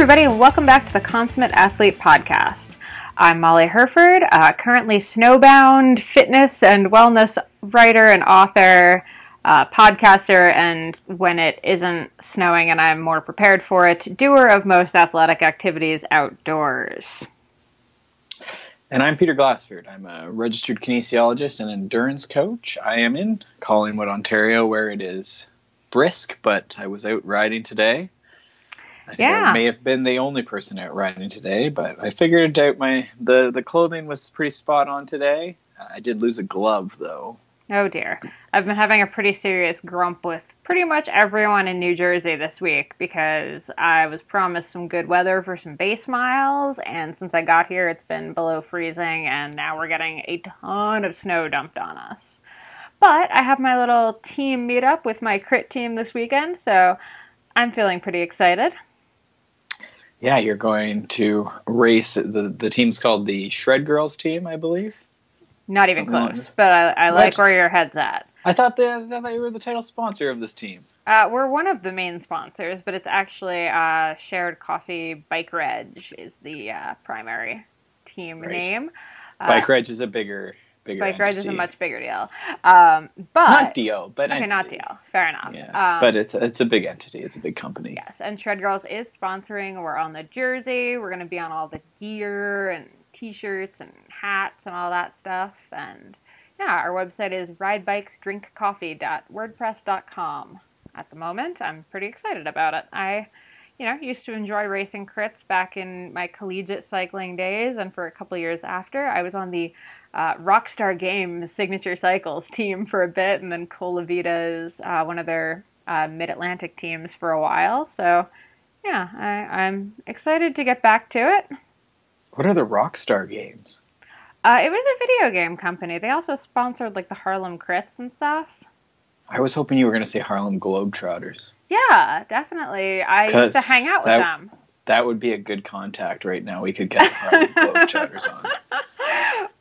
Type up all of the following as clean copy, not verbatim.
everybody, and welcome back to the Consummate Athlete Podcast. I'm Molly Herford, currently snowbound fitness and wellness writer and author, podcaster, and when it isn't snowing and I'm more prepared for it, doer of most athletic activities outdoors. And I'm Peter Glassford. I'm a registered kinesiologist and endurance coach. I am in Collingwood, Ontario, where it is brisk, but I was out riding today. I may have been the only person out riding today, but I figured out the clothing was pretty spot on today. I did lose a glove, though. Oh dear. I've been having a pretty serious grump with pretty much everyone in New Jersey this week because I was promised some good weather for some base miles, and since I got here it's been below freezing, and now we're getting a ton of snow dumped on us. But I have my little team meetup with my crit team this weekend, so I'm feeling pretty excited. Yeah, you're going to race. The team's called the Shred Girls team, I believe. Not even close, but I like where your head's at. I thought they were the title sponsor of this team. We're one of the main sponsors, but it's actually Shared Coffee Bike Reg is the primary team name. Bike Reg is a bigger Bike Reg is a much bigger deal. But not deal, but okay, entity. Not deal. Fair enough. Yeah, but it's a big entity. It's a big company. Yes, and Shred Girls is sponsoring. We're on the jersey. We're going to be on all the gear and T-shirts and hats and all that stuff. And yeah, our website is ridebikesdrinkcoffee.wordpress.com. At the moment, I'm pretty excited about it. I used to enjoy racing crits back in my collegiate cycling days, and for a couple years after, I was on the Rockstar Games Signature Cycles team for a bit, and then Colavita's one of their Mid-Atlantic teams for a while. So, yeah, I'm excited to get back to it. What are the Rockstar Games? It was a video game company. They also sponsored like the Harlem Crits and stuff. I was hoping you were going to say Harlem Globetrotters. Yeah, definitely. I used to hang out with them. That would be a good contact right now. We could get the Harlem Globetrotters on.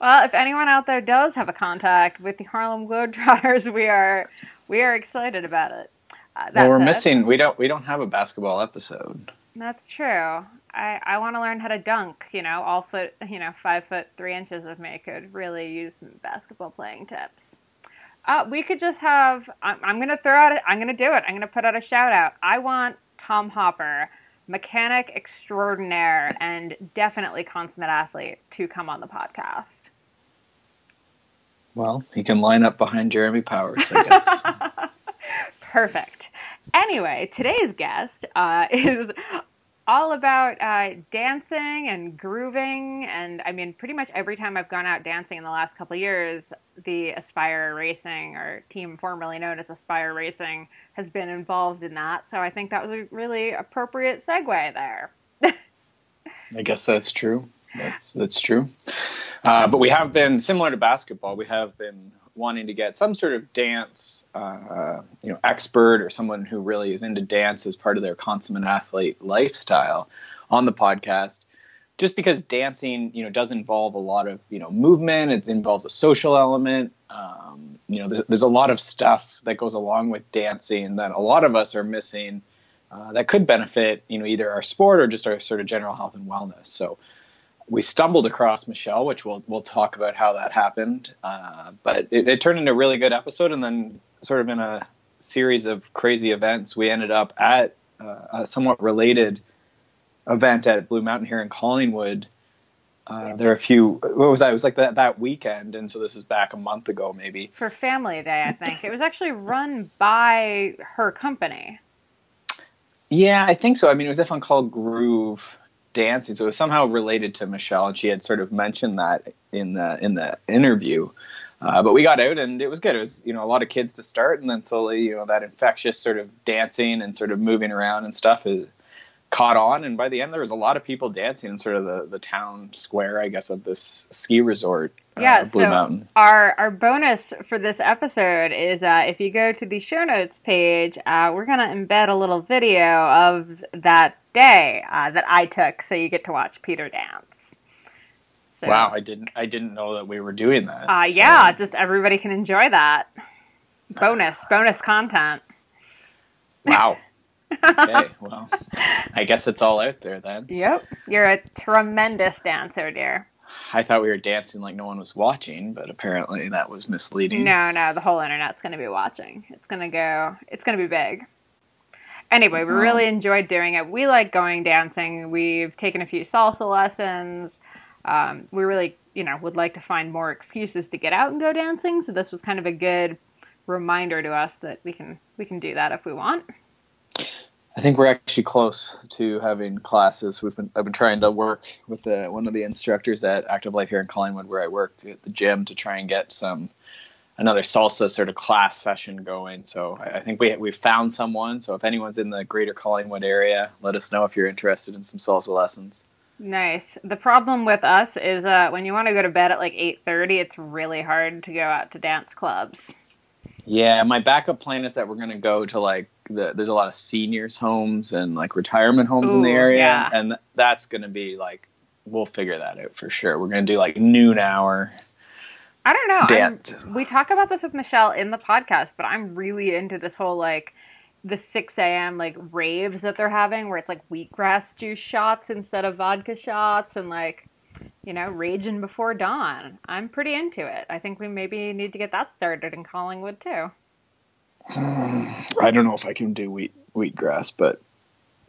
Well, if anyone out there does have a contact with the Harlem Globetrotters, we are excited about it. We're missing. We don't have a basketball episode. That's true. I want to learn how to dunk. All foot. 5 foot 3 inches of me could really use some basketball playing tips. We could just have. I'm gonna throw out. I'm gonna do it. I'm gonna put out a shout out. I want Tom Hopper, mechanic extraordinaire and definitely consummate athlete, to come on the podcast. Well, he can line up behind Jeremy Powers, I guess. Perfect. Anyway, today's guest is all about dancing and grooving, and I mean, pretty much every time I've gone out dancing in the last couple of years, the Aspire Racing, or team formerly known as Aspire Racing, has been involved in that, so I think that was a really appropriate segue there. I guess that's true. That's true. But we have been, similar to basketball, we have been wanting to get some sort of dance expert or someone who really is into dance as part of their consummate athlete lifestyle on the podcast, just because dancing does involve a lot of movement. It involves a social element. There's a lot of stuff that goes along with dancing that a lot of us are missing that could benefit either our sport or just our sort of general health and wellness. So we stumbled across Michelle, which we'll talk about how that happened. But it turned into a really good episode, and then sort of in a series of crazy events, we ended up at a somewhat related event at Blue Mountain here in Collingwood. There are a few. What was that? It was like that weekend, and so this is back a month ago, maybe. For Family Day, I think. It was actually run by her company. Yeah, I think so. I mean, it was definitely called Groove Dancing, so it was somehow related to Michelle, and she had sort of mentioned that in the interview. But we got out, and it was good. It was a lot of kids to start, and then slowly that infectious sort of dancing and sort of moving around and stuff caught on. And by the end, there was a lot of people dancing in sort of the town square, I guess, of this ski resort. Blue Mountain. Our bonus for this episode is if you go to the show notes page, we're going to embed a little video of that day that I took, so you get to watch Peter dance. So, wow, I didn't know that we were doing that. Yeah, just everybody can enjoy that. Bonus content. Wow. Okay, well, I guess it's all out there then. Yep. You're a tremendous dancer, dear. I thought we were dancing like no one was watching, but apparently that was misleading. No, the whole internet's going to be watching. It's going to be big. Anyway, we Oh, really enjoyed doing it. We like going dancing. We've taken a few salsa lessons. We really, would like to find more excuses to get out and go dancing. So this was kind of a good reminder to us that we can do that if we want. I think we're actually close to having classes. I've been trying to work with one of the instructors at Active Life here in Collingwood, where I work at the gym, to try and get another salsa sort of class session going. So I think we found someone. So if anyone's in the greater Collingwood area, let us know if you're interested in some salsa lessons. Nice. The problem with us is when you want to go to bed at like 8:30, it's really hard to go out to dance clubs. Yeah, my backup plan is that we're going to go to there's a lot of seniors homes and like retirement homes in the area. Yeah. And that's going to be we'll figure that out for sure. We're going to do like noon hour. I don't know. Dance. We talk about this with Michelle in the podcast, but I'm really into this whole the 6 a.m. raves that they're having where it's wheatgrass juice shots instead of vodka shots and raging before dawn. I'm pretty into it. I think we maybe need to get that started in Collingwood too. I don't know if I can do wheatgrass, but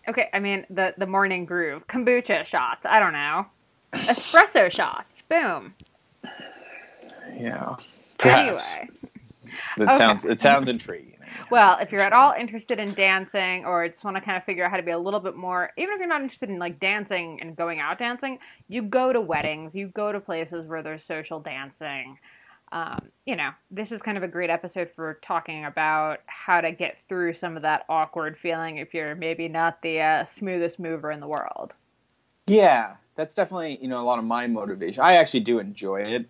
okay. I mean the morning groove, kombucha shots. I don't know, espresso shots. Boom. Yeah, perhaps. Anyway, it sounds intriguing. Well, if you're at all interested in dancing or just want to kind of figure out how to be a little bit more, even if you're not interested in dancing and going out dancing, you go to weddings, you go to places where there's social dancing. This is kind of a great episode for talking about how to get through some of that awkward feeling if you're maybe not the smoothest mover in the world. Yeah, that's definitely, a lot of my motivation. I actually do enjoy it,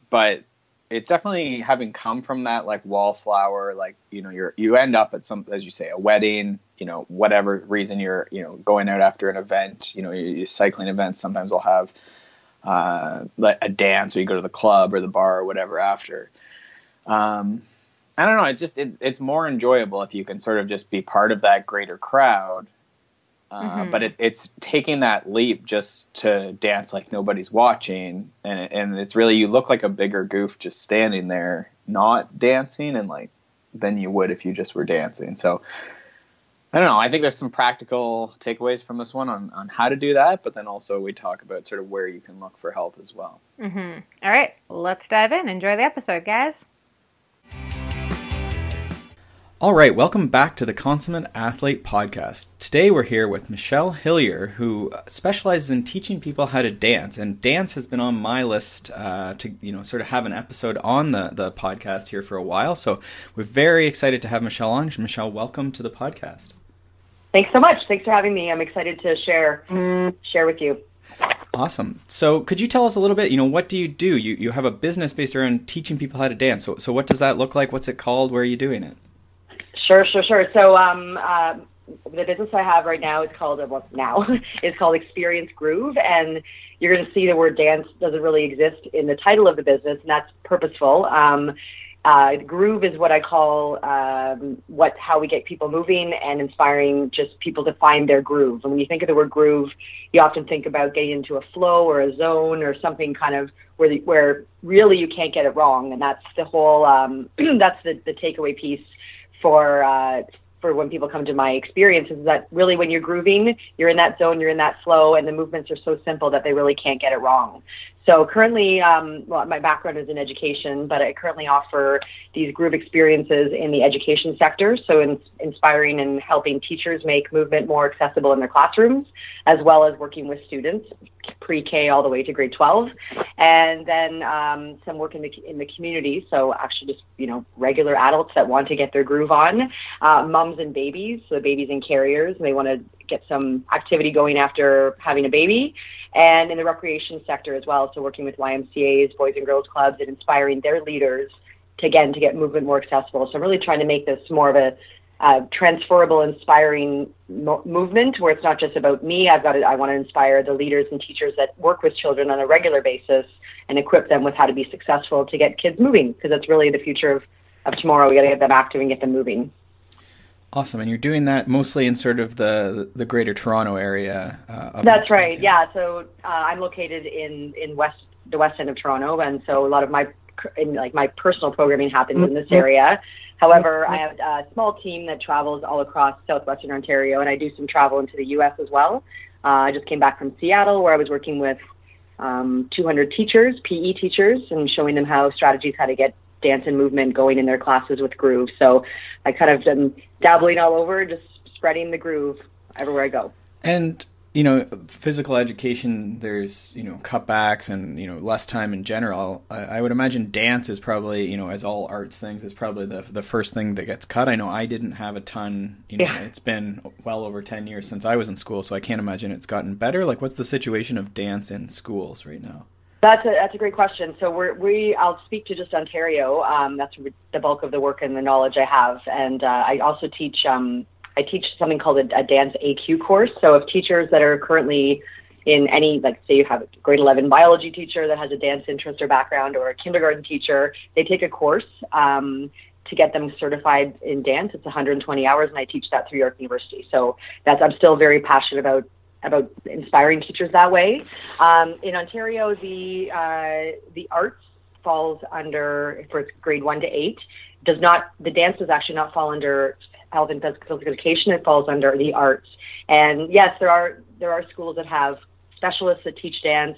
but it's definitely having come from that, Wallflower, you end up at some, as you say, a wedding, whatever reason you're, going out after an event, your cycling events sometimes will have a dance, or you go to the club or the bar or whatever after. I don't know. It's more enjoyable if you can sort of just be part of that greater crowd. But it's taking that leap just to dance like nobody's watching, and it's really, you look like a bigger goof just standing there not dancing, and than you would if you just were dancing. So I don't know. I think there's some practical takeaways from this one on how to do that, but then also we talk about sort of where you can look for help as well. Mm-hmm. All right, let's dive in. Enjoy the episode, guys. All right, welcome back to the Consummate Athlete Podcast. Today we're here with Michelle Hillier, who specializes in teaching people how to dance. And dance has been on my list to sort of have an episode on the podcast here for a while. So we're very excited to have Michelle on. Michelle, welcome to the podcast. Thanks so much. Thanks for having me. I'm excited to share with you. Awesome. So could you tell us a little bit, what do? You have a business based around teaching people how to dance. So what does that look like? What's it called? Where are you doing it? Sure. So the business I have right now is called Experience Groove, and you're going to see the word dance doesn't really exist in the title of the business, and that's purposeful. Groove is what I call how we get people moving and inspiring just people to find their groove. And when you think of the word groove, you often think about getting into a flow or a zone or something kind of where really you can't get it wrong. And that's the whole that's the takeaway piece for when people come to my experience, is that really when you're grooving, you're in that zone, you're in that flow, and the movements are so simple that they really can't get it wrong. So currently, my background is in education, but I currently offer these groove experiences in the education sector, so inspiring and helping teachers make movement more accessible in their classrooms, as well as working with students, pre-K all the way to grade 12, and then some work in the community, so actually just, regular adults that want to get their groove on, moms and babies, so babies and carriers, and they want to get some activity going after having a baby, and in the recreation sector as well, so working with YMCAs, Boys and Girls Clubs, and inspiring their leaders to get movement more accessible. So I'm really trying to make this more of a transferable, inspiring movement where it's not just about me. I want to inspire the leaders and teachers that work with children on a regular basis and equip them with how to be successful to get kids moving, because that's really the future of tomorrow. We got to get them active and get them moving. Awesome. And you're doing that mostly in sort of the greater Toronto area. That's right. Yeah. So I'm located in the west end of Toronto, and so a lot of my personal programming happens in this area. However, I have a small team that travels all across southwestern Ontario, and I do some travel into the U.S. as well. I just came back from Seattle, where I was working with 200 teachers, PE teachers, and showing them how to get dance and movement going in their classes with groove. So I kind of am dabbling all over, just spreading the groove everywhere I go. And, physical education, there's, cutbacks and, less time in general. I would imagine dance is probably, as all arts things, is probably the first thing that gets cut. I know I didn't have a ton, It's been well over 10 years since I was in school, so I can't imagine it's gotten better. Like, what's the situation of dance in schools right now? That's a great question. So I'll speak to just Ontario. That's the bulk of the work and the knowledge I have. And I also teach something called a dance AQ course. So if teachers that are currently in any, say you have a grade 11 biology teacher that has a dance interest or background, or a kindergarten teacher, they take a course to get them certified in dance. It's 120 hours, and I teach that through York University. So I'm still very passionate about inspiring teachers that way. In Ontario, the arts falls under, for grade 1 to 8, the dance does actually not fall under health and physical education. It falls under the arts. And yes, there are schools that have specialists that teach dance.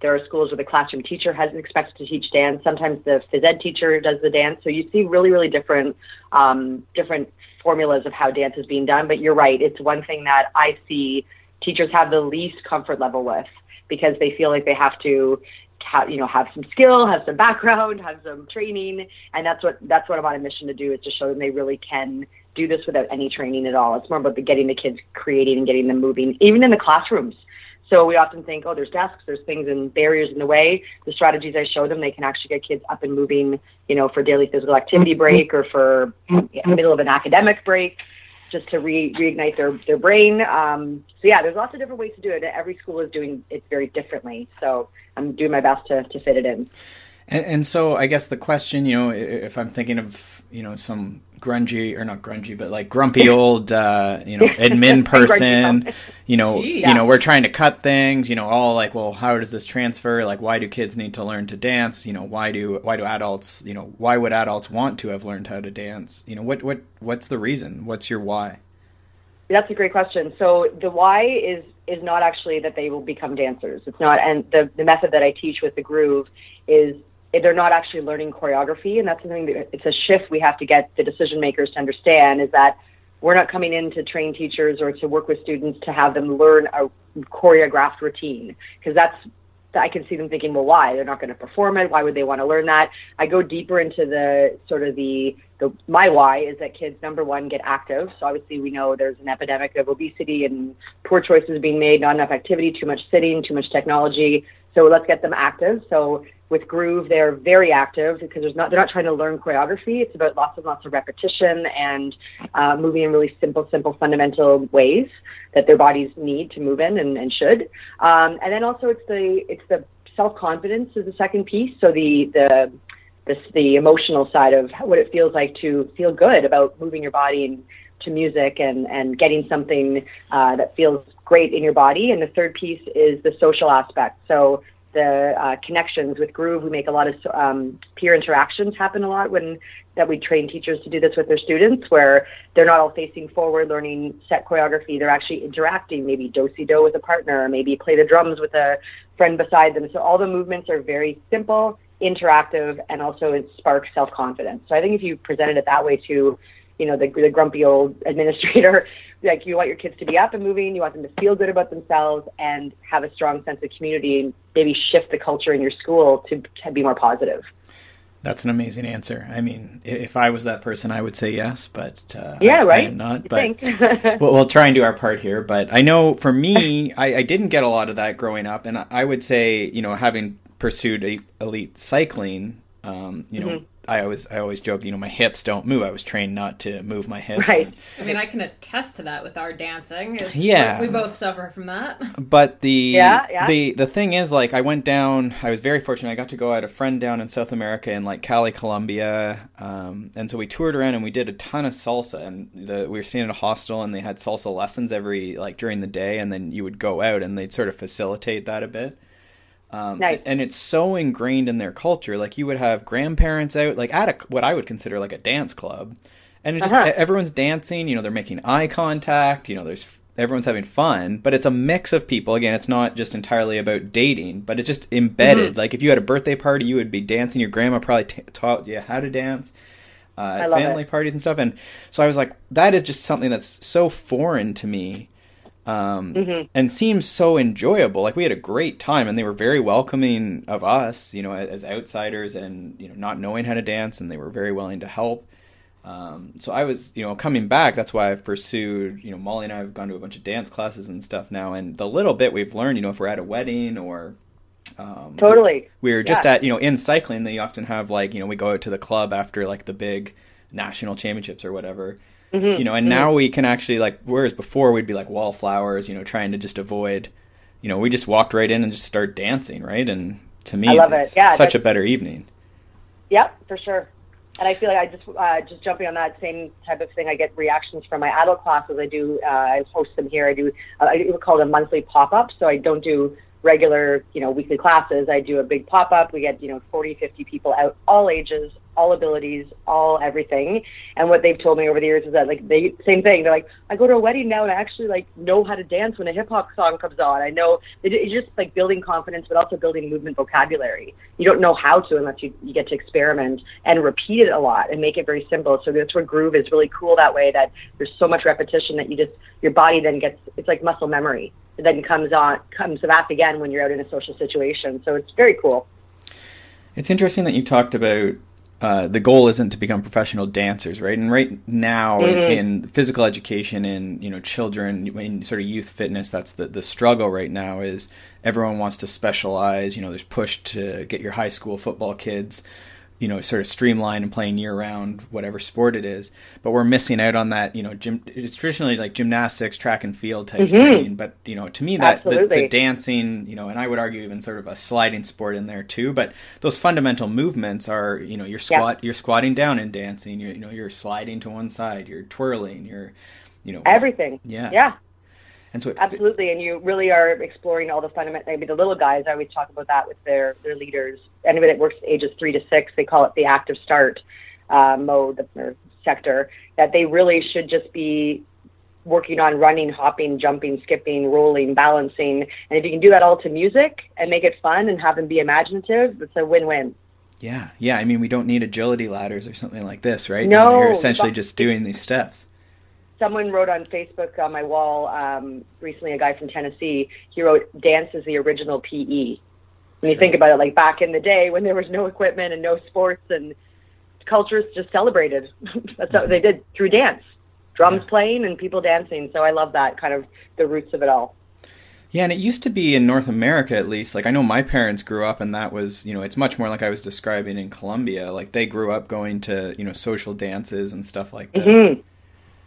There are schools where the classroom teacher has expected to teach dance. Sometimes the phys ed teacher does the dance. So you see really, really different formulas of how dance is being done. But you're right. It's one thing that I see teachers have the least comfort level with, because they feel like they have to have some skill, have some background, have some training. And that's what I'm on a mission to do, is to show them they really can do this without any training at all. It's more about getting the kids creating and getting them moving, even in the classrooms. So we often think, there's desks, there's things and barriers in the way. The strategies I show them, they can actually get kids up and moving, for daily physical activity break, or for middle of an academic break, just to reignite their brain. So yeah, there's lots of different ways to do it. Every school is doing it very differently. So I'm doing my best to fit it in. And so I guess the question, if I'm thinking of, some grungy, or not grungy, but like grumpy old, admin person, we're trying to cut things, all like, well, how does this transfer? Like, why do kids need to learn to dance? Why do adults, why would adults want to have learned how to dance? What's the reason? What's your why? That's a great question. So the why is not actually that they will become dancers. It's not, and the method that I teach with the groove is they're not actually learning choreography, and that's something that it's a shift we have to get the decision makers to understand, is that we're not coming in to train teachers or to work with students to have them learn a choreographed routine, because I can see them thinking, well, why? They're not going to perform it. Why would they want to learn that? I go deeper into my why is that kids, number one, get active. So obviously we know there's an epidemic of obesity and poor choices being made, not enough activity, too much sitting, too much technology. So let's get them active. So with Groove, they're very active because they're not trying to learn choreography. It's about lots of repetition and moving in really simple, fundamental ways that their bodies need to move in and should. And then also it's the self-confidence is the second piece. So the emotional side of what it feels like to feel good about moving your body to music and getting something that feels great in your body. And the third piece is the social aspect. So the connections with Groove, we make a lot of peer interactions happen a lot that we train teachers to do this with their students, where they're not all facing forward learning set choreography. They're actually interacting, maybe do-si-do with a partner, or maybe play the drums with a friend beside them. So all the movements are very simple, interactive, and also it sparks self-confidence. So I think if you presented it that way to, the grumpy old administrator, like you want your kids to be up and moving, you want them to feel good about themselves and have a strong sense of community, and maybe shift the culture in your school to be more positive. That's an amazing answer. I mean, if I was that person, I would say yes, but yeah, right? I am not. But we'll try and do our part here. But I know for me, I didn't get a lot of that growing up, and I would say, having pursued elite cycling, You know, I always joke, you know, my hips don't move. I was trained not to move my hips. Right. I mean, I can attest to that with our dancing. Yeah. We both suffer from that. But the thing is, like, I went down, I was very fortunate. I got to go, I had a friend down in South America in, like, Cali, Colombia. And so we toured around and we did a ton of salsa. And we were staying in a hostel and they had salsa lessons during the day. And then you would go out and they'd sort of facilitate that a bit. Nice. And it's so ingrained in their culture. Like, you would have grandparents out, like, at what I would consider like a dance club, and it just everyone's dancing. You know, they're making eye contact. You know, everyone's having fun, but it's a mix of people. Again, it's not just entirely about dating, but it's just embedded. Like, if you had a birthday party, you would be dancing. Your grandma probably taught you how to dance. At family parties and stuff. And so I was like, that is just something that's so foreign to me. And seems so enjoyable. Like, we had a great time and they were very welcoming of us, you know, as outsiders and, you know, not knowing how to dance, and they were very willing to help. So I was, you know, coming back, that's why I've pursued, you know, Molly and I have gone to a bunch of dance classes and stuff now. And the little bit we've learned, you know, if we're at a wedding or, totally. We're just at, you know, in cycling, they often have, like, you know, we go out to the club after, like, the big national championships or whatever. You know, and now we can actually, like, whereas before we'd be like wallflowers, you know, trying to just avoid, you know, we just walked right in and just started dancing, right? And to me, it's such a better evening. Yep, for sure. And I feel like just jumping on that same type of thing, I get reactions from my adult classes. I host them here. I call them monthly pop-ups. So I don't do regular, you know, weekly classes. I do a big pop-up. We get, you know, 40, 50 people out, all ages, all abilities, all everything. And what they've told me over the years is that, like, same thing. They're like, I go to a wedding now and I actually, like, know how to dance when a hip hop song comes on. I know it's just like building confidence, but also building movement vocabulary. You don't know how to unless you get to experiment and repeat it a lot and make it very simple. So that's where groove is really cool that way, that there's so much repetition that your body then it's like muscle memory. It then comes back again when you're out in a social situation. So it's very cool. It's interesting that you talked about the goal isn't to become professional dancers, right? And right now in physical education and, you know, children, in sort of youth fitness, that's the struggle right now is everyone wants to specialize. You know, there's push to get your high school football kids, you know, sort of streamlined and playing year-round, whatever sport it is. But we're missing out on that, you know, it's traditionally like gymnastics, track and field type training. But, you know, to me, that the dancing, you know, and I would argue even sort of a sliding sport in there too. But those fundamental movements are, you know, you're squatting down and dancing, you're sliding to one side, you're twirling, you're, you know. Everything. Yeah. And so absolutely, and you really are exploring all the fundamental. Maybe the little guys, I always talk about that with their leaders. Anybody that works ages 3 to 6, they call it the active start mode or sector. That they really should just be working on running, hopping, jumping, skipping, rolling, balancing. And if you can do that all to music and make it fun and have them be imaginative, it's a win-win. Yeah. I mean, we don't need agility ladders or something like this, right? No, you're essentially just doing these steps. Someone wrote on Facebook on my wall recently, a guy from Tennessee, he wrote, dance is the original PE. When you think about it, like back in the day when there was no equipment and no sports and cultures just celebrated. That's what they did through dance. Drums playing and people dancing. So I love that, kind of the roots of it all. Yeah, and it used to be in North America, at least. Like, I know my parents grew up, and that was, you know, it's much more like I was describing in Colombia. Like, they grew up going to, you know, social dances and stuff like that.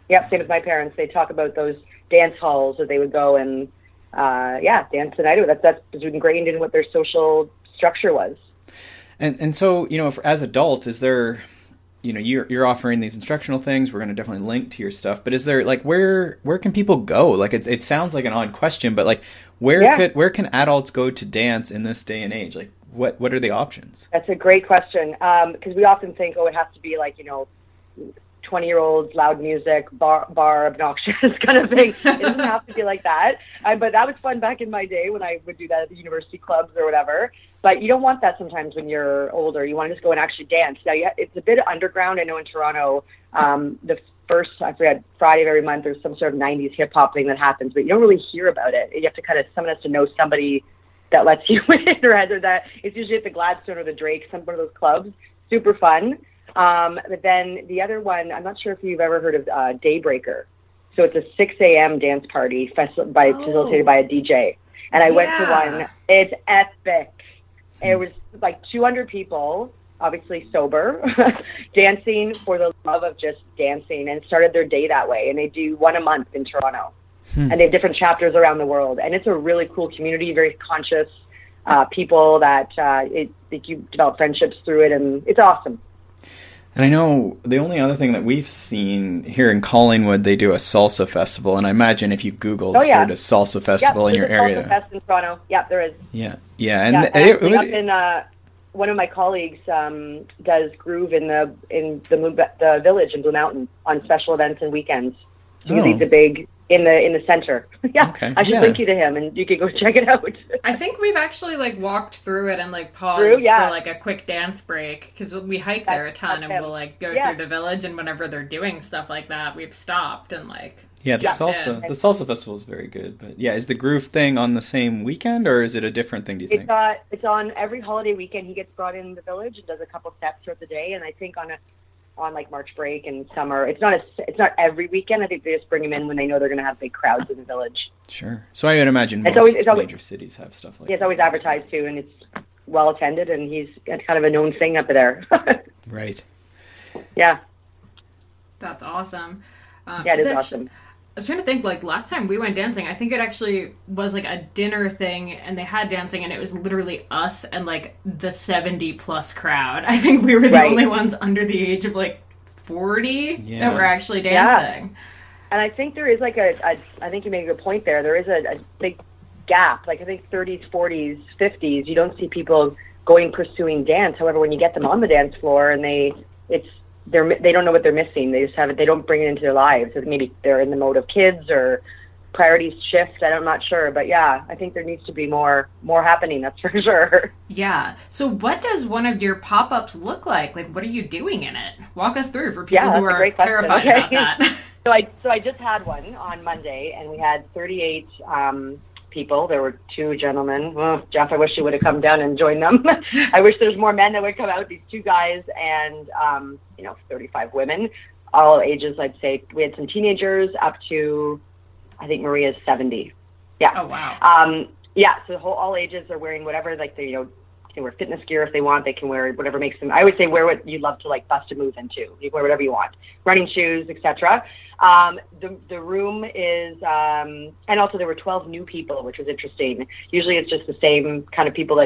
Yep, same as my parents. They talk about those dance halls that they would go and, dance the night away. That's ingrained in what their social structure was. And so, you know, as adults, is there, you know, you're offering these instructional things. We're going to definitely link to your stuff. But is there, like, where can people go? Like, it sounds like an odd question, but, like, where can adults go to dance in this day and age? Like, what are the options? That's a great question, because we often think, it has to be like, you know, 20-year-olds, loud music, bar obnoxious kind of thing. It doesn't have to be like that. But that was fun back in my day when I would do that at the university clubs or whatever. But you don't want that sometimes when you're older. You want to just go and actually dance. Now, it's a bit underground. I know in Toronto, the first, I forget, Friday of every month, there's some sort of 90s hip-hop thing that happens, but you don't really hear about it. You have to someone has to know somebody that lets you in, or either that. It's usually at the Gladstone or the Drake, one of those clubs. Super fun. But then the other one, I'm not sure if you've ever heard of Daybreaker. So it's a 6 a.m. dance party facilitated by a DJ. And I went to one. It's epic. It was like 200 people. obviously sober, dancing for the love of just dancing, and started their day that way. And they do one a month in Toronto. And they have different chapters around the world. And it's a really cool community, very conscious people that you develop friendships through it, and it's awesome. And I know the only other thing that we've seen here in Collingwood, they do a salsa festival, and I imagine if you Googled sort of salsa festival in your area. There's a salsa fest in Toronto. Yeah, there is. And one of my colleagues does groove in the village in Blue Mountain on special events and weekends. He leads a big in the center. I should link you to him, and you can go check it out. I think we've actually walked through it and paused for a quick dance break, because we hike there a ton, and we'll go through the village, and whenever they're doing stuff like that, we've stopped and the salsa festival is very good. But is the groove thing on the same weekend, or is it a different thing, do you think? It's on every holiday weekend. He gets brought in the village and does a couple steps throughout the day, and I think on March break and summer, it's not every weekend. I think they just bring him in when they know they're going to have big crowds in the village. Sure. So I would imagine most major cities have stuff like that. It's always advertised too, and it's well attended, and it's kind of a known thing up there. Right. Yeah. That's awesome. It is awesome. I was trying to think, last time we went dancing, I think it actually was a dinner thing, and they had dancing, and it was literally us and the 70+ crowd. I think we were the only ones under the age of 40 that were actually dancing. And I think there is I think you made a good point there. There is a big gap. I think 30s, 40s, 50s, you don't see people pursuing dance. However, when you get them on the dance floor and they don't know what they're missing. They don't bring it into their lives. Maybe they're in the mode of kids, or priorities shift. I'm not sure, but I think there needs to be more happening. That's for sure. Yeah. So what does one of your pop-ups look like? What are you doing in it? Walk us through for people who are terrified about that. So I just had one on Monday, and we had 38 people. There were 2 gentlemen. Oh, Jeff, I wish you would have come down and joined them. I wish there's more men that would come out. These 2 guys and 35 women, all ages. I'd say we had some teenagers up to, I think Maria's 70. Yeah. Oh wow. So all ages are wearing whatever, they can wear fitness gear if they want. They can wear whatever makes them. I would say wear what you love to bust a move into. You can wear whatever you want, running shoes, etc. The room is, and also there were 12 new people, which was interesting. Usually it's just the same kind of people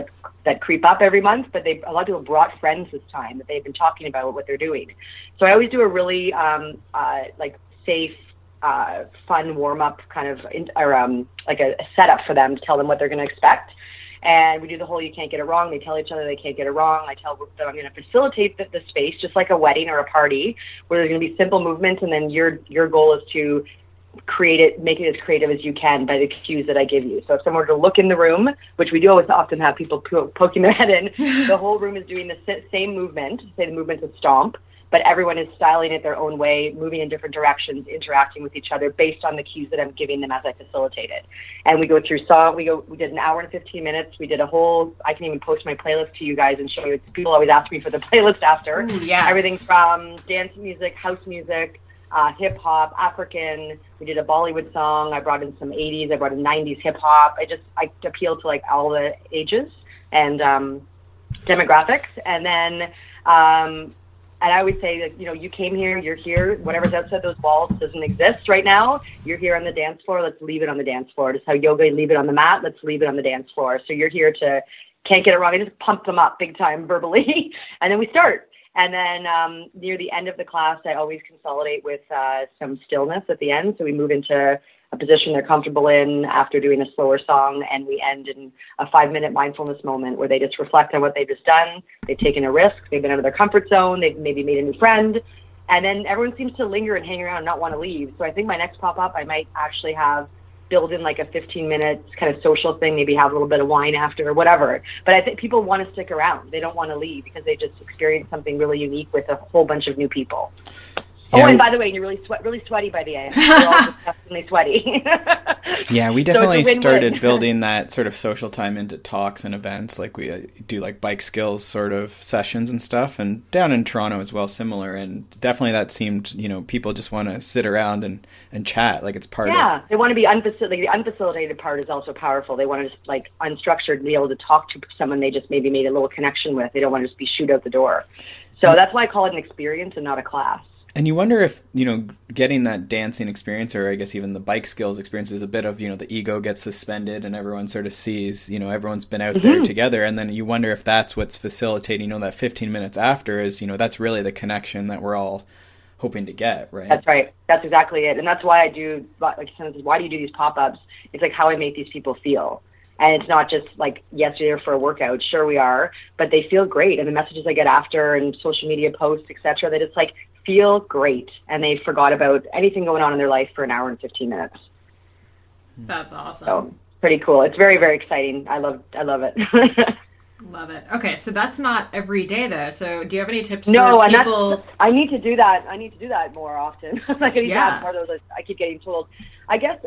that creep up every month, but a lot of people brought friends this time that they've been talking about what they're doing. So I always do a really safe, fun warm up kind of, a setup for them to tell them what they're going to expect. And we do the whole you can't get it wrong. They tell each other they can't get it wrong. I tell them I'm going to facilitate the space, just like a wedding or a party, where there's going to be simple movements, and then your goal is to make it as creative as you can by the cues that I give you. So if someone were to look in the room, which we do always often have people poking their head in, the whole room is doing the same movement, say the movement's a stomp, but everyone is styling it their own way, moving in different directions, interacting with each other based on the cues that I'm giving them as I facilitate it. And we go through song. We did an hour and 15 minutes. We did a whole. I can even post my playlist to you guys and show you. People always ask me for the playlist after. Ooh, yes. Everything from dance music, house music, hip hop, African. We did a Bollywood song. I brought in some 80s. I brought in 90s hip hop. I appealed to all the ages and demographics, and then. And I would say that, you came here, you're here, whatever's outside those walls doesn't exist right now. You're here on the dance floor. Let's leave it on the dance floor. Just how yoga, leave it on the mat. Let's leave it on the dance floor. So you're here to, can't get it wrong. I just pump them up big time verbally. And then we start. And then near the end of the class, I always consolidate with some stillness at the end. So we move into a position they're comfortable in after doing a slower song, and we end in a 5-minute mindfulness moment where they just reflect on what they've just done. They've taken a risk. They've been out of their comfort zone. They've maybe made a new friend. And then everyone seems to linger and hang around and not want to leave. So I think my next pop-up, I might actually build in a 15-minute kind of social thing, maybe have a little bit of wine after or whatever. But I think people want to stick around. They don't want to leave because they just experienced something really unique with a whole bunch of new people. Oh, and by the way, you're really sweaty by the end. You're all disgustingly sweaty. Yeah, we definitely started building that sort of social time into talks and events. Like we do like bike skills sort of sessions and stuff, and down in Toronto as well, similar. And definitely that seemed, people just want to sit around and chat. Like it's part of. Yeah, they want to be unfacilitated. The unfacilitated part is also powerful. They want to just like unstructured, be able to talk to someone they just maybe made a little connection with. They don't want to just be shoot out the door. So that's why I call it an experience and not a class. And you wonder if, getting that dancing experience, or I guess even the bike skills experience, is a bit of, the ego gets suspended and everyone sort of sees, everyone's been out there together. And then you wonder if that's what's facilitating, that 15 minutes after is, that's really the connection that we're all hoping to get, right? That's right. That's exactly it. And that's why I do, like, why do you do these pop-ups? It's like how I make these people feel. And it's not just like, yes, you're here for a workout. Sure we are, but they feel great. And the messages I get after and social media posts, etc., that it's like, feel great, and they forgot about anything going on in their life for an hour and 15 minutes. That's awesome. So pretty cool. It's very, very exciting. I love it. Love it. Okay, so that's not every day though. So do you have any tips for people? No, I need to do that. I need to do that more often. Like I need to have more of those. I keep getting told. I guess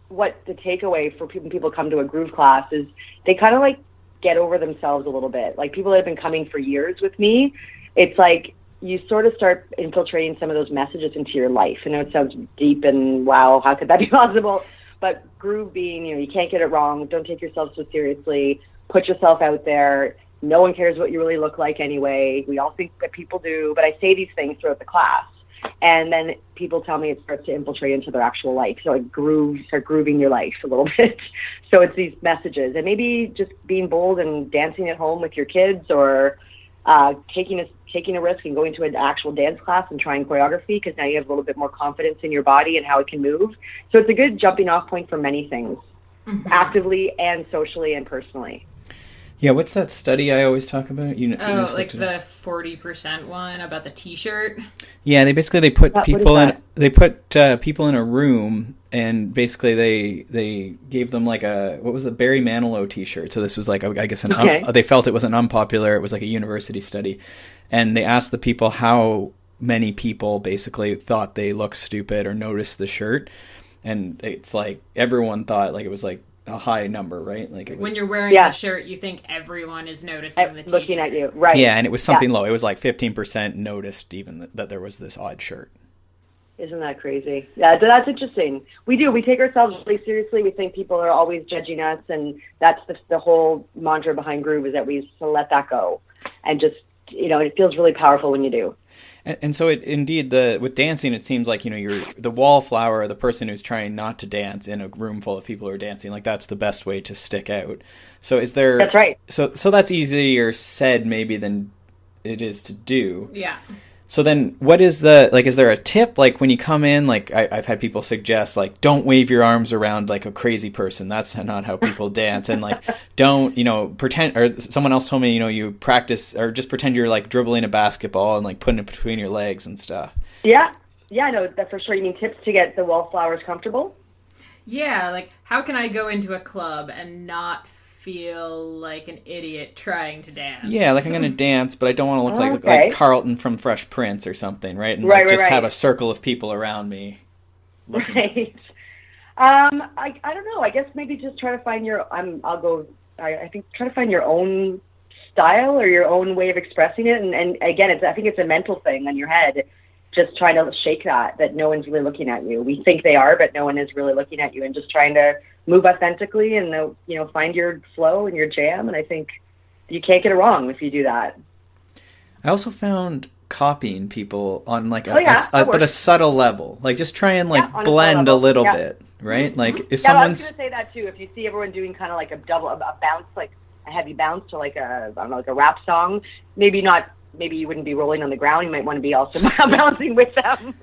what the takeaway for people come to a groove class is they kind of like get over themselves a little bit. Like people that have been coming for years with me, it's like you sort of start infiltrating some of those messages into your life. I know it sounds deep and wow, how could that be possible? But groove being, you can't get it wrong. Don't take yourself so seriously. Put yourself out there. No one cares what you really look like anyway. We all think that people do, but I say these things throughout the class. And then people tell me it starts to infiltrate into their actual life. So start grooving your life a little bit. So it's these messages. And maybe just being bold and dancing at home with your kids, or taking a risk and going to an actual dance class and trying choreography, because now you have a little bit more confidence in your body and how it can move. So it's a good jumping off point for many things, actively and socially and personally. Yeah, what's that study I always talk about? Like the 40% one about the T-shirt. Yeah, they put people in a room, and basically they gave them like what was the Barry Manilow T-shirt. So this was like I guess they felt it was an unpopular. It was like a university study, and they asked the people how many people basically thought they looked stupid or noticed the shirt, and it's like everyone thought like it was like a high number, right? Like it was, when you're wearing the shirt, you think everyone is noticing the T-shirt. Looking at you, right? Yeah, and it was something low. It was like 15% noticed even that there was this odd shirt. Isn't that crazy? Yeah, that's interesting. We take ourselves really seriously. We think people are always judging us, and that's the whole mantra behind groove, is that we let that go, and just it feels really powerful when you do. And so, with dancing, it seems like you're the wallflower, the person who's trying not to dance in a room full of people who are dancing. Like that's the best way to stick out. So is there? That's right. So that's easier said maybe than it is to do. Yeah. So then what is is there a tip? Like when you come in, like I've had people suggest like, don't wave your arms around like a crazy person. That's not how people dance. And like, don't, pretend, or someone else told me, you practice or just pretend you're like dribbling a basketball and like putting it between your legs and stuff. Yeah. Yeah, I know that for sure. You mean tips to get the wallflowers comfortable? Yeah. Like how can I go into a club and not feel like an idiot trying to dance? Yeah, like I'm going to dance, but I don't want to look like Carlton from Fresh Prince or something, right? And just have a circle of people around me. Right. I don't know. I guess maybe just try to find I think try to find your own style or your own way of expressing it. And again, I think it's a mental thing on your head. Just trying to shake that no one's really looking at you. We think they are, but no one is really looking at you, and just trying to move authentically and, find your flow and your jam. And I think you can't get it wrong if you do that. I also found copying people on like but a subtle level, like just try and blend a little bit, right? Like if someone's... I was going to say that too. If you see everyone doing kind of like a bounce, like a heavy bounce to like like a rap song, maybe you wouldn't be rolling on the ground. You might want to be also bouncing with them.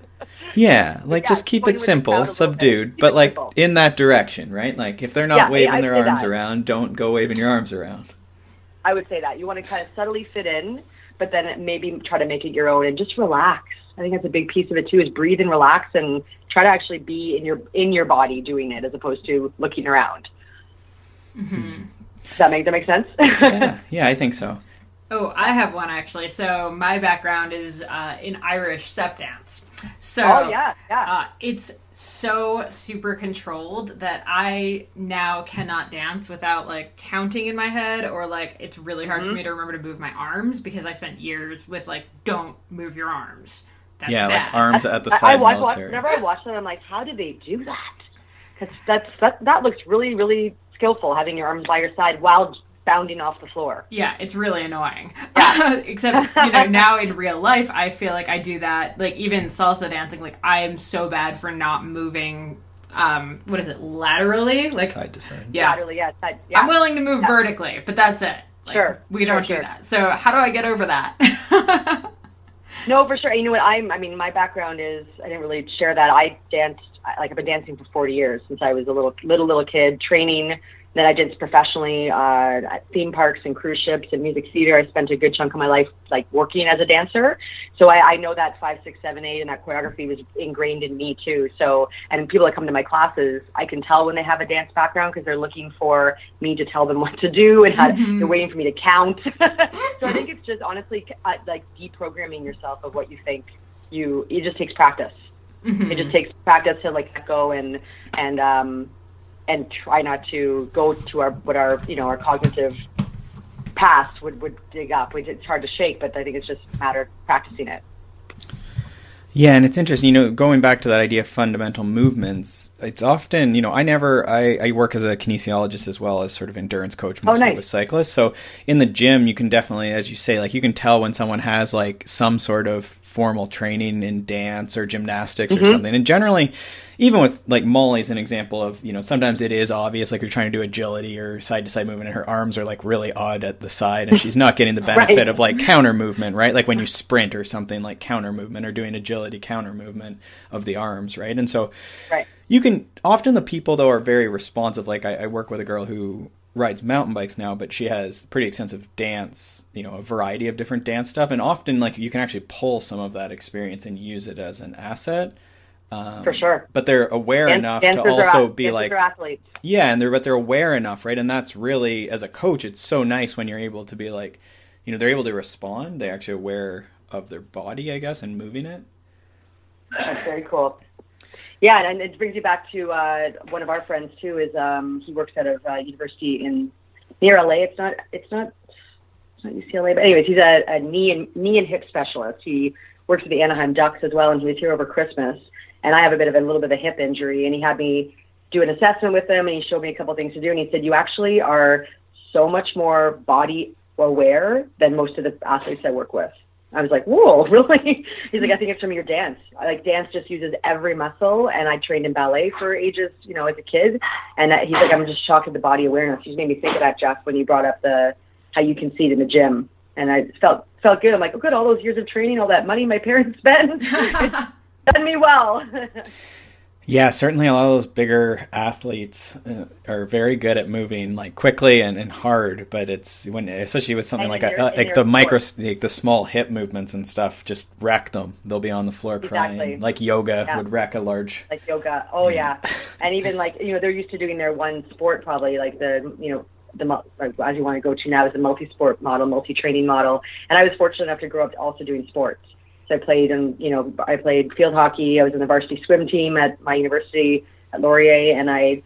Yeah, like just keep it simple, subdued, but like in that direction, right? Like if they're not waving their arms around, don't go waving your arms around. I would say that. You want to kind of subtly fit in, but then maybe try to make it your own and just relax. I think that's a big piece of it too, is breathe and relax and try to actually be in your body doing it as opposed to looking around. Mm-hmm. Does that make sense? Yeah, I think so. Oh, I have one actually. So my background is in Irish step dance. So it's so super controlled that I now cannot dance without like counting in my head, or like it's really hard for me to remember to move my arms because I spent years with like, don't move your arms. That's bad. Like arms at the side military. Whenever I watch that, I'm like, how did they do that? Because that looks really, really skillful, having your arms by your side while bounding off the floor. Yeah, it's really annoying. Yeah. Except, now in real life, I feel like I do that. Like, even salsa dancing, like, I am so bad for not moving, what is it, laterally? Like side to side. Yeah. Laterally, side, yeah. I'm willing to move vertically, but that's it. Like, we don't do that. So how do I get over that? No, for sure. You know what? My background is, I didn't really share that. I danced, I've been dancing for 40 years since I was a little kid, training. Then I did professionally at theme parks and cruise ships and music theater. I spent a good chunk of my life like working as a dancer. So I know that 5, 6, 7, 8 and that choreography was ingrained in me too. So, and people that come to my classes, I can tell when they have a dance background because they're looking for me to tell them what to do and how they're waiting for me to count. So I think it's just honestly like deprogramming yourself of what you think it just takes practice. It just takes practice to like let go and try not to go to our cognitive past would dig up. It's hard to shake, but I think it's just a matter of practicing it. Yeah, and it's interesting, going back to that idea of fundamental movements, it's often, I work as a kinesiologist as well as sort of endurance coach, mostly with cyclists. So in the gym, you can definitely, as you say, like you can tell when someone has like some sort of formal training in dance or gymnastics or something. And generally, even with like Molly's an example of, sometimes it is obvious, like you're trying to do agility or side to side movement and her arms are like really odd at the side and she's not getting the benefit of like counter movement, right? Like when you sprint or something, like counter movement or doing agility counter movement of the arms, right? And so you can, often the people though are very responsive. Like I work with a girl who rides mountain bikes now, but she has pretty extensive dance, a variety of different dance stuff. And often like you can actually pull some of that experience and use it as an asset. For sure. But they're aware enough to also be like, athletes. Yeah. And they're aware enough. Right. And that's really, as a coach, it's so nice when you're able to be like, they're able to respond. They're actually aware of their body, I guess, and moving it. That's very cool. Yeah, and it brings you back to one of our friends too. Is he works at a university near LA. It's not UCLA, but anyways, he's a knee and hip specialist. He works with the Anaheim Ducks as well, and he was here over Christmas. And I have a little bit of a hip injury, and he had me do an assessment with him, and he showed me a couple things to do, and he said, "You actually are so much more body aware than most of the athletes I work with." I was like, whoa, really? He's like, I think it's from your dance. Like, dance just uses every muscle, and I trained in ballet for ages, as a kid. And he's like, I'm just shocked at the body awareness. You just made me think of that, Jeff, when you brought up how you can see it in the gym. And I felt good. I'm like, oh, good, all those years of training, all that money my parents spent, it's done me well. Yeah, certainly a lot of those bigger athletes are very good at moving like quickly and hard, but it's especially with something like the small hip movements and stuff, just wreck them. They'll be on the floor crying. Like yoga would wreck a large. Like yoga, oh yeah, and even like they're used to doing their one sport probably, like the as you want to go to now is the multi-sport model, multi-training model, and I was fortunate enough to grow up also doing sports. I played I played field hockey. I was in the varsity swim team at my university at Laurier, and I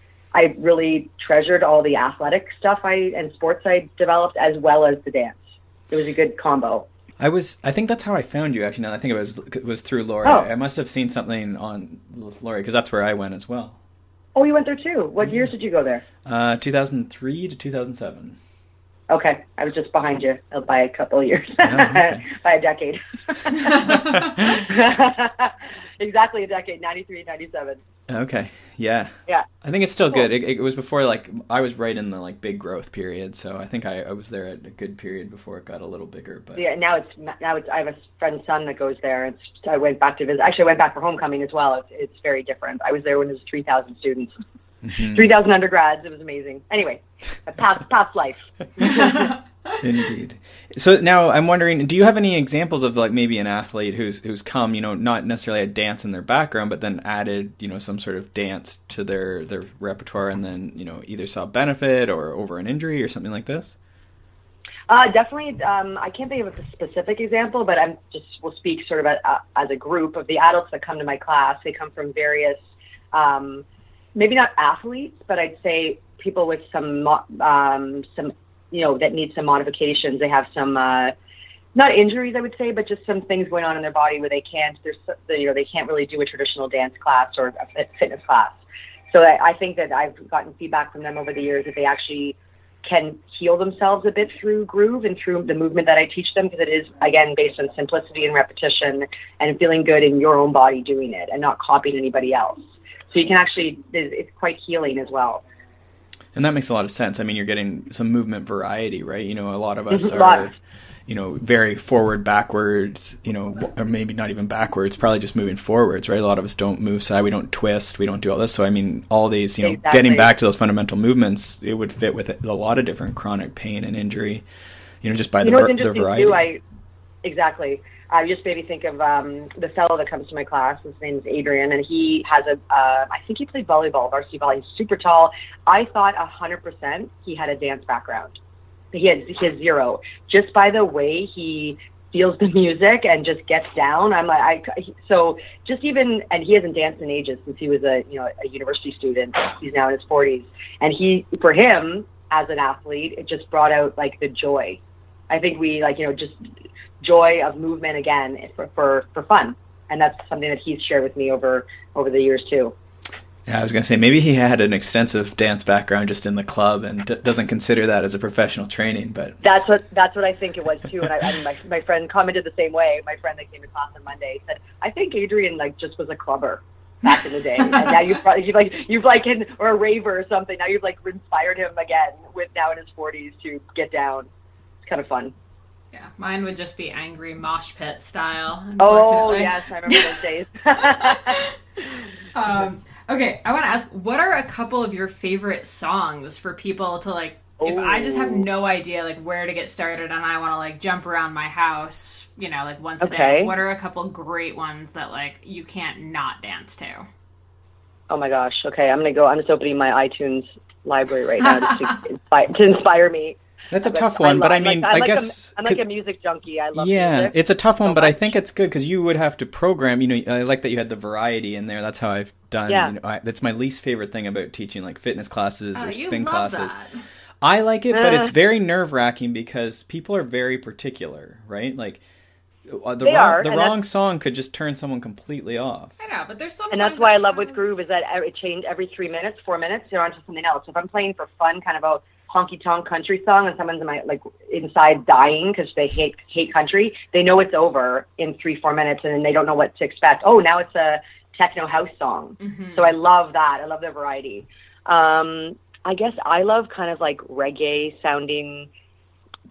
really treasured all the athletic stuff and sports I developed as well as the dance. It was a good combo. I think that's how I found you actually. Now I think it was through Laurier. I must have seen something on Laurier because that's where I went as well. Oh, you went there too. What years did you go there? 2003 to 2007. Okay, I was just behind you by a couple of years, okay. By a decade. Exactly a decade, 93, 97. Okay, yeah. Yeah. I think it's still good. It was before, like, I was right in the, like, big growth period, so I think I was there at a good period before it got a little bigger. But yeah, now it's I have a friend's son that goes there, and I went back to visit. Actually, I went back for homecoming as well. It's very different. I was there when there was 3,000 students. 3,000 undergrads. It was amazing. Anyway, a past life. Indeed. So now I'm wondering, do you have any examples of like maybe an athlete who's come, not necessarily a dance in their background, but then added, some sort of dance to their repertoire and then, either saw benefit or over an injury or something like this? Definitely. I can't think of a specific example, but we'll speak sort of as a group of the adults that come to my class. They come from various, maybe not athletes, but I'd say people with some, that need some modifications. They have some, not injuries, I would say, but just some things going on in their body where they can't really do a traditional dance class or a fitness class. So I think that I've gotten feedback from them over the years that they actually can heal themselves a bit through groove and through the movement that I teach them, because it is, again, based on simplicity and repetition and feeling good in your own body doing it and not copying anybody else. So you can actually, it's quite healing as well. And that makes a lot of sense. I mean, you're getting some movement variety, right? A lot of us are, very forward, backwards, or maybe not even backwards, probably just moving forwards, right? A lot of us don't move side, we don't twist, we don't do all this. So, I mean, all these, Exactly. Getting back to those fundamental movements, it would fit with a lot of different chronic pain and injury, just by the variety. Too, exactly. I just made me think of the fellow that comes to my class. His name is Adrian, and he has I think he played volleyball, varsity volleyball. He's super tall. I thought 100% he had a dance background. He has zero. Just by the way he feels the music and just gets down, I'm like, and he hasn't danced in ages since he was a university student. He's now in his 40s, and for him as an athlete, it just brought out like the joy. I think we just joy of movement again for fun, and that's something that he's shared with me over the years too. Yeah, I was going to say, maybe he had an extensive dance background just in the club and doesn't consider that as a professional training. But that's what I think it was too. And my friend commented the same way. My friend that came to class on Monday said, "I think Adrian just was a clubber back in the day, and now you've or a raver or something. Now you've inspired him again with now in his 40s to get down. It's kind of fun." Yeah, mine would just be angry mosh pit style. Oh yes, I remember those days. Okay, I want to ask, what are a couple of your favorite songs for people to if I just have no idea where to get started and I want to jump around my house, once a day, what are a couple great ones that you can't not dance to? Oh my gosh. Okay, I'm just opening my iTunes library right now to inspire me. That's a tough one, but I mean, I guess I'm like a music junkie. I love music. Yeah, it's a tough one, but I think it's good because you would have to program. I like that you had the variety in there. That's how I've done. Yeah. That's my least favorite thing about teaching fitness classes or spin classes. That. I like it, but it's very nerve-wracking because people are very particular, right? The wrong song could just turn someone completely off. I know, but there's some. And that's why I love with groove is that it changes every 3 minutes, 4 minutes. You're onto something else. If I'm playing for fun, kind of a honky-tonk country song, and someone's inside dying because they hate country, they know it's over in 3-4 minutes, and then they don't know what to expect. Oh, now it's a techno house song. Mm-hmm. So I love that. I love the variety. I guess I love kind of reggae sounding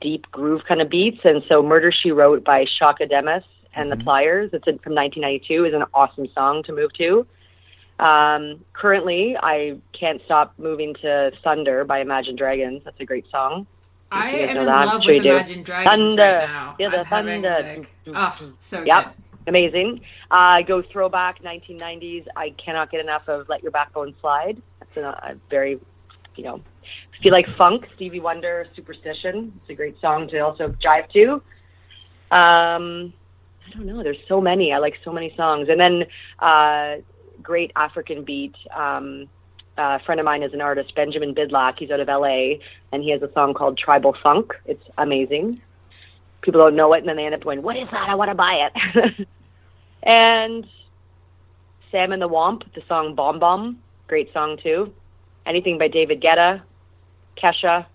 deep groove kind of beats, and so Murder, She Wrote by Shaka Demus and the Pliers, it's from 1992, is an awesome song to move to. Currently, I can't stop moving to Thunder by Imagine Dragons. That's a great song. I am in love with Imagine Dragons right now. Yeah, the Thunder. So good. Yep, amazing. Go throwback 1990s. I cannot get enough of Let Your Backbone Slide. That's a very, if you like funk, Stevie Wonder, Superstition. It's a great song to also jive to. I don't know. There's so many. I like so many songs. And then great African beat. A friend of mine is an artist, Benjamin Bidlack. He's out of LA, and he has a song called Tribal Funk. It's amazing. People don't know it, and then they end up going, "What is that? I want to buy it." And Sam and the Womp, the song Bomb Bomb, great song too. Anything by David Guetta, Kesha.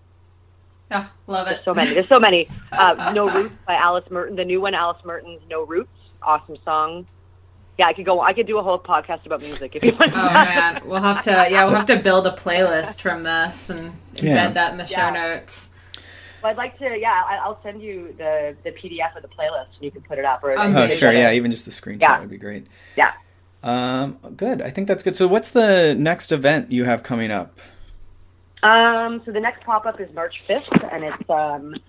Oh, love it. There's so many. No Roots by Alice Merton. The new one, Alice Merton's No Roots. Awesome song. Yeah, I could do a whole podcast about music if you want. Oh man, we'll have to build a playlist from this and embed that in the show notes. Well, I'd like to. Yeah, I'll send you the PDF of the playlist and you can put it up. Oh, sure. Yeah, even just the screenshot would be great. Yeah. Good. I think that's good. So, what's the next event you have coming up? So the next pop-up is March 5th, and it's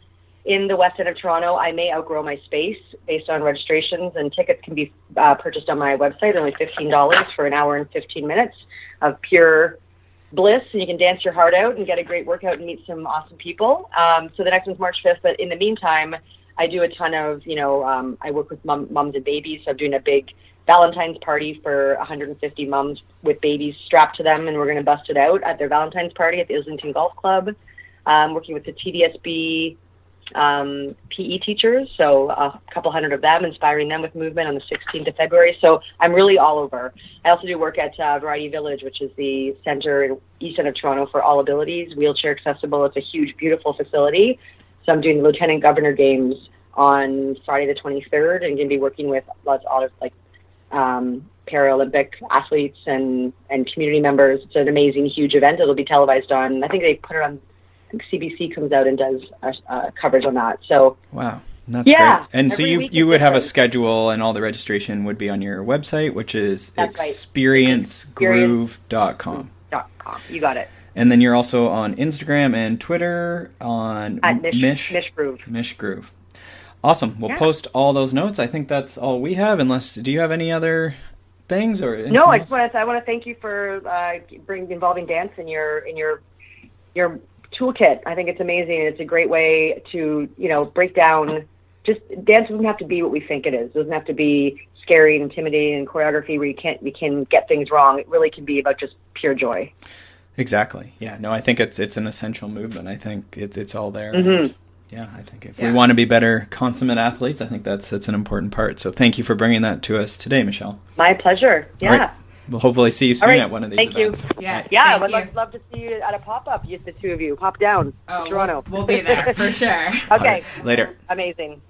in the west end of Toronto. I may outgrow my space based on registrations, and tickets can be purchased on my website. They're only $15 for an hour and 15 minutes of pure bliss, and you can dance your heart out and get a great workout and meet some awesome people. So the next one's March 5th, but in the meantime, I do a ton of, I work with moms and babies, so I'm doing a big Valentine's party for 150 moms with babies strapped to them, and we're going to bust it out at their Valentine's party at the Islington Golf Club. Working with the TDSB PE teachers, so a couple hundred of them, inspiring them with movement on the 16th of February. So I'm really all over. I also do work at Variety Village, which is the center in east end of Toronto for all abilities, wheelchair accessible. It's a huge, beautiful facility. So I'm doing the Lieutenant Governor Games on Friday the 23rd, and going to be working with lots of Paralympic athletes and community members. It's an amazing, huge event. It'll be televised on, I think they put it on, CBC comes out and does coverage on that. So wow, that's great. And so you would have a schedule, and all the registration would be on your website, which is experiencegroove.com. You got it. And then you're also on Instagram and Twitter on Mishgroove. Mishgroove. Awesome. We'll post all those notes. I think that's all we have. Unless, do you have any other things or? No, I want to thank you for involving dance in your toolkit. I think it's amazing. It's a great way to, break down. Just dance doesn't have to be what we think it is. It doesn't have to be scary and intimidating and choreography where we can get things wrong. It really can be about just pure joy. Exactly. Yeah. No, I think it's an essential movement. I think it's all there. Mm-hmm. Yeah, I think if we want to be better consummate athletes, I think that's an important part. So thank you for bringing that to us today, Michelle. My pleasure. Yeah. We'll hopefully see you soon at one of these events. Thank you. Yeah, I would love to see you at a pop-up, the two of you. Pop down to Toronto. We'll be there for sure. Okay. Right, later. Amazing.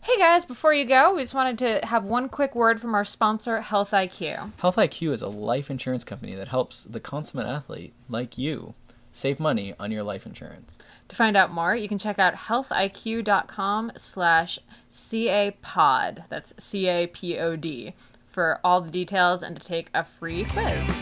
Hey guys, before you go, we just wanted to have one quick word from our sponsor, Health IQ. Health IQ is a life insurance company that helps the consummate athlete like you save money on your life insurance. To find out more, you can check out healthiq.com/CAPOD. That's CAPOD. For all the details and to take a free quiz.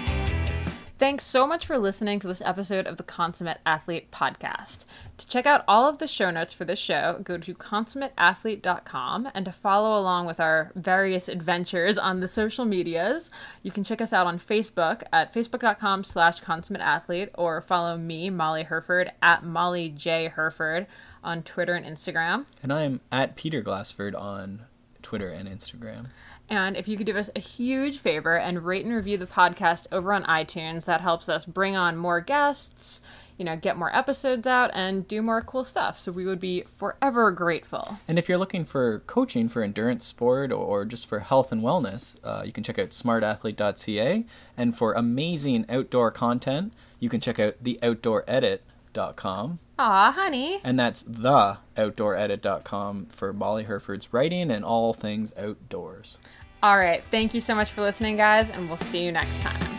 Thanks so much for listening to this episode of the Consummate Athlete Podcast. To check out all of the show notes for this show, go to consummateathlete.com, and to follow along with our various adventures on the social medias, you can check us out on Facebook at facebook.com/consummateathlete, or follow me, Molly Herford, at Molly J. Herford on Twitter and Instagram. And I'm at Peter Glassford on Twitter and Instagram. And if you could do us a huge favor and rate and review the podcast over on iTunes, that helps us bring on more guests, get more episodes out, and do more cool stuff. So we would be forever grateful. And if you're looking for coaching for endurance sport or just for health and wellness, you can check out smartathlete.ca. And for amazing outdoor content, you can check out theoutdooredit.com. Aw, honey. And that's theoutdooredit.com for Molly Herford's writing and all things outdoors. All right. Thank you so much for listening, guys, and we'll see you next time.